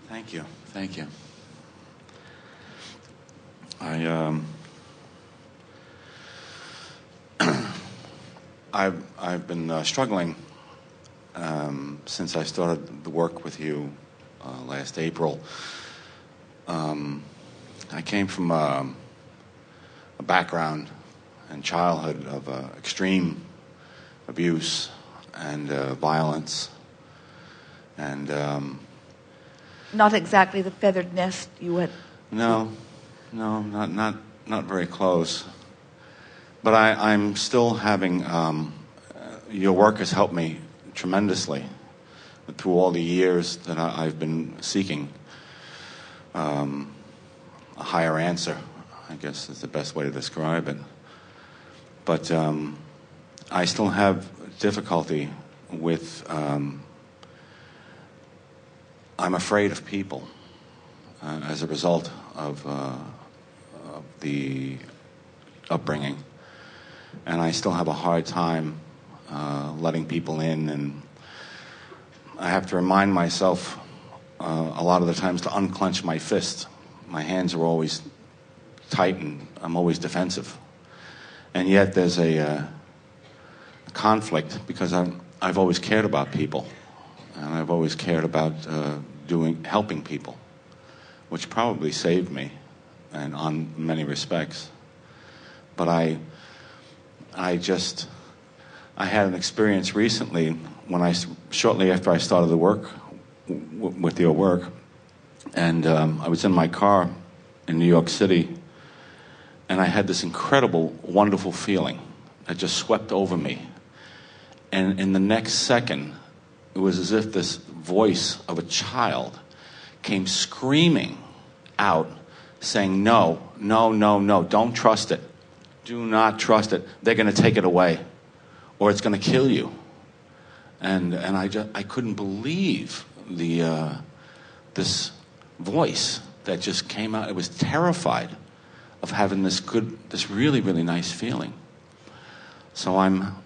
Thank you. Thank you. I've been struggling since I started the work with you last April. I came from a background and childhood of extreme abuse and violence, and not exactly the feathered nest you had. No, not very close. But I'm still having. Your work has helped me tremendously through all the years that I've been seeking a higher answer, I guess is the best way to describe it. But I still have difficulty with, I'm afraid of people as a result of the upbringing. And I still have a hard time letting people in, and I have to remind myself a lot of the times to unclench my fist. My hands are always tight and I'm always defensive. And yet there's a conflict because I've always cared about people, and I've always cared about helping people, which probably saved me, and on many respects. But I had an experience recently when shortly after I started the work with your work, and I was in my car in New York City, and I had this incredible, wonderful feeling that just swept over me. And in the next second, it was as if this voice of a child came screaming out, saying, "No, no, no, no, don't trust it. Do not trust it. They're going to take it away, or it's going to kill you." And I couldn't believe this voice that just came out. It was terrified of having this really, really nice feeling. So I'm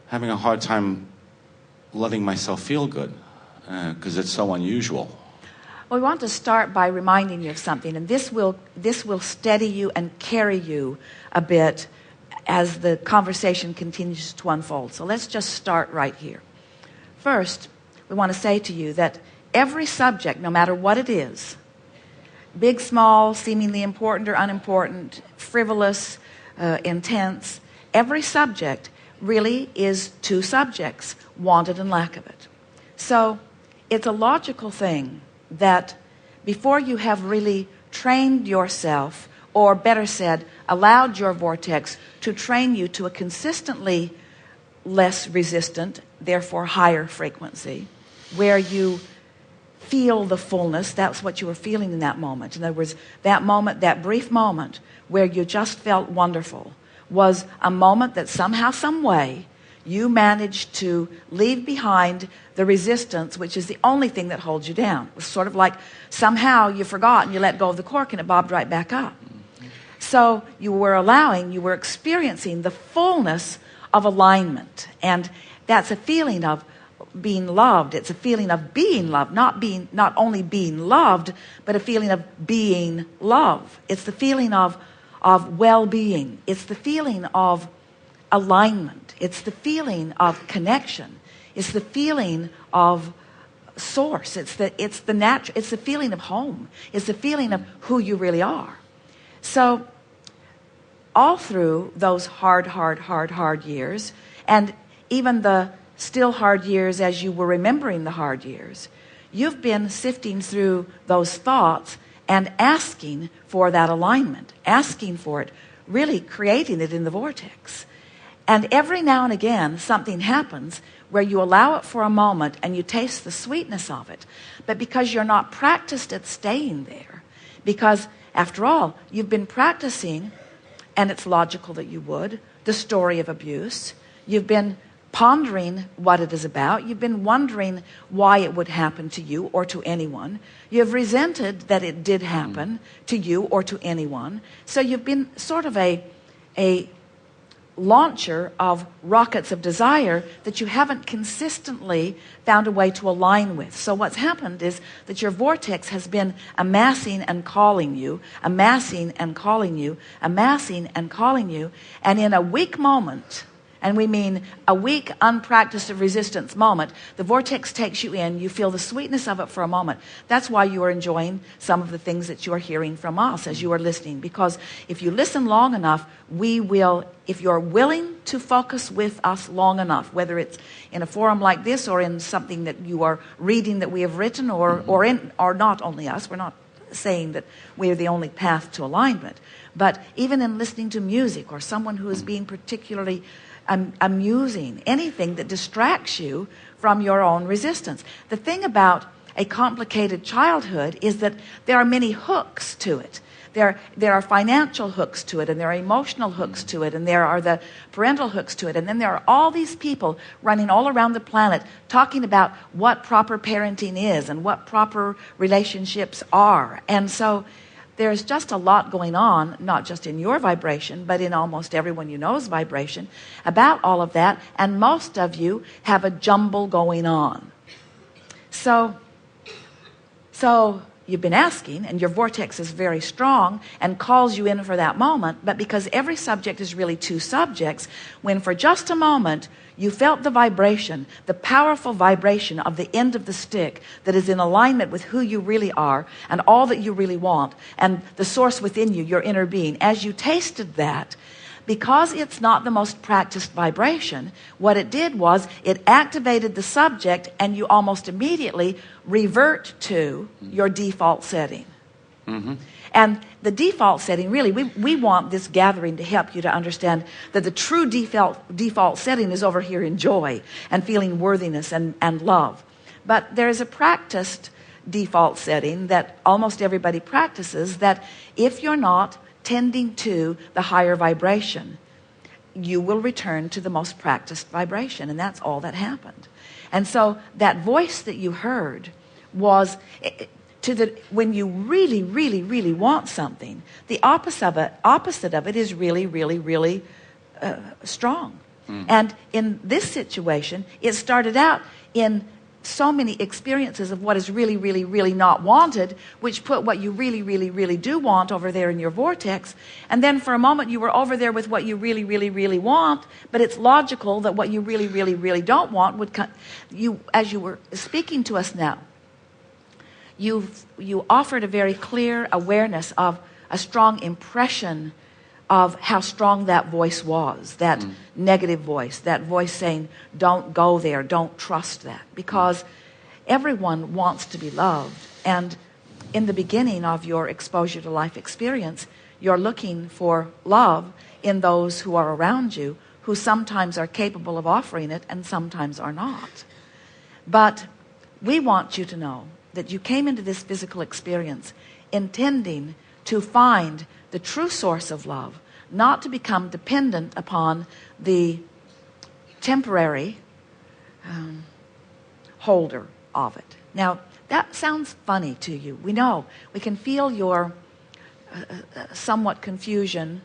having a hard time letting myself feel good because it's so unusual. Well, we want to start by reminding you of something, and this will steady you and carry you a bit as the conversation continues to unfold. So let's just start right here. First, we want to say to you that every subject, no matter what it is, big, small, seemingly important or unimportant, frivolous, intense, every subject really is two subjects, wanted and lack of it. So it's a logical thing that before you have really trained yourself, or better said, allowed your vortex to train you to a consistently less resistant, therefore higher frequency, where you feel the fullness. That's what you were feeling in that moment. In other words, that moment, that brief moment where you just felt wonderful, was a moment that somehow, some way, you managed to leave behind the resistance, which is the only thing that holds you down. It was sort of like somehow you forgot and you let go of the cork and it bobbed right back up. So you were experiencing the fullness of alignment. And that's a feeling of being loved. It's a feeling of being loved, not only being loved, but a feeling of being love. It's the feeling of well-being. It's the feeling of alignment. It's the feeling of connection. It's the feeling of source. It's the natural. It's the feeling of home. It's the feeling of who you really are. So all through those hard years, and even the still hard years as you were remembering the hard years, you've been sifting through those thoughts and asking for that alignment, asking for it, really creating it in the vortex. And every now and again, something happens where you allow it for a moment and you taste the sweetness of it. But because you're not practiced at staying there, because after all, you've been practicing, and it's logical that you would, the story of abuse. You've been pondering what it is about. You've been wondering why it would happen to you or to anyone. You've resented that it did happen to you or to anyone. So you've been sort of a launcher of rockets of desire that you haven't consistently found a way to align with. So what's happened is that your vortex has been amassing and calling you, amassing and calling you, amassing and calling you, and in a weak moment, and we mean a weak, unpracticed of resistance moment, the vortex takes you in, you feel the sweetness of it for a moment. That's why you are enjoying some of the things that you are hearing from us as you are listening. Because if you listen long enough, we will, if you're willing to focus with us long enough, whether it's in a forum like this or in something that you are reading that we have written, or not only us, we're not saying that we are the only path to alignment, but even in listening to music or someone who is being particularly amusing, anything that distracts you from your own resistance. The thing about a complicated childhood is that there are many hooks to it. There are financial hooks to it, and there are emotional hooks to it, and there are the parental hooks to it, and then there are all these people running all around the planet talking about what proper parenting is and what proper relationships are. And so there's just a lot going on, not just in your vibration, but in almost everyone you know's vibration about all of that, and most of you have a jumble going on. So you've been asking, and your vortex is very strong and calls you in for that moment, but because every subject is really two subjects, when for just a moment you felt the vibration, the powerful vibration of the end of the stick that is in alignment with who you really are and all that you really want, and the source within you, your inner being, as you tasted that, because it's not the most practiced vibration, what it did was it activated the subject, and you almost immediately revert to your default setting. Mm-hmm. And the default setting, really, we want this gathering to help you to understand that the true default setting is over here in joy and feeling worthiness and love. But there is a practiced default setting that almost everybody practices, that if you're not tending to the higher vibration, you will return to the most practiced vibration, and that's all that happened. And so that voice that you heard was when you really, really, really want something, the opposite of it is really, really, really strong. And in this situation, it started out in so many experiences of what is really, really, really not wanted, which put what you really, really, really do want over there in your vortex. And then for a moment you were over there with what you really, really, really want, but it's logical that what you really, really, really don't want would come. As you were speaking to us now, you offered a very clear awareness of a strong impression of how strong that voice was, that negative voice, that voice saying, don't go there, don't trust that. Because everyone wants to be loved. And in the beginning of your exposure to life experience, you're looking for love in those who are around you, who sometimes are capable of offering it and sometimes are not. But we want you to know that you came into this physical experience intending to find the true source of love, not to become dependent upon the temporary holder of it. Now, that sounds funny to you. We know. We can feel your somewhat confusion,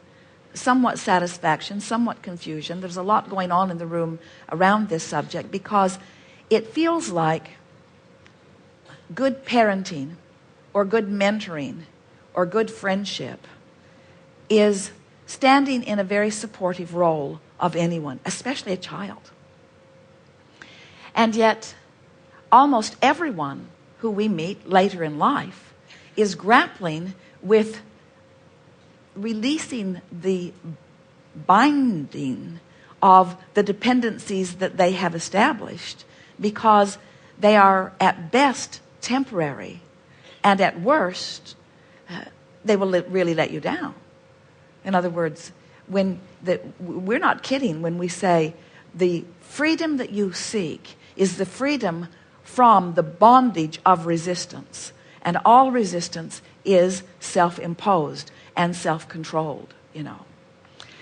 somewhat satisfaction, somewhat confusion. There's a lot going on in the room around this subject, because it feels like good parenting or good mentoring or good friendship is standing in a very supportive role of anyone, especially a child. And yet, almost everyone who we meet later in life is grappling with releasing the binding of the dependencies that they have established, because they are at best temporary, and at worst they will really let you down. In other words, we're not kidding when we say the freedom that you seek is the freedom from the bondage of resistance. And all resistance is self-imposed and self-controlled,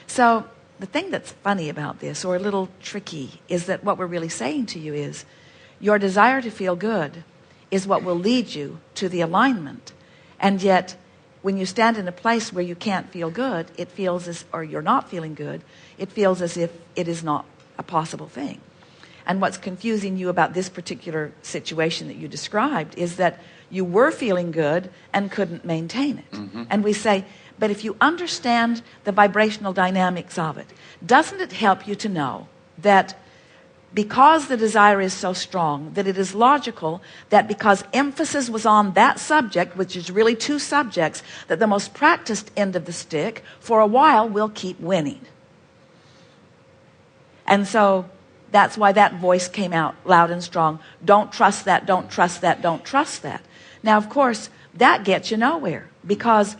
So the thing that's funny about this, or a little tricky, is that what we're really saying to you is your desire to feel good is what will lead you to the alignment. And yet when you stand in a place where you can't feel good, it feels as, or you're not feeling good, it feels as if it is not a possible thing. And what's confusing you about this particular situation that you described is that you were feeling good and couldn't maintain it. And we say, but if you understand the vibrational dynamics of it, doesn't it help you to know that because the desire is so strong, that it is logical that because emphasis was on that subject, which is really two subjects, that the most practiced end of the stick for a while will keep winning. And so that's why that voice came out loud and strong. Don't trust that, don't trust that, don't trust that. Now, of course, that gets you nowhere because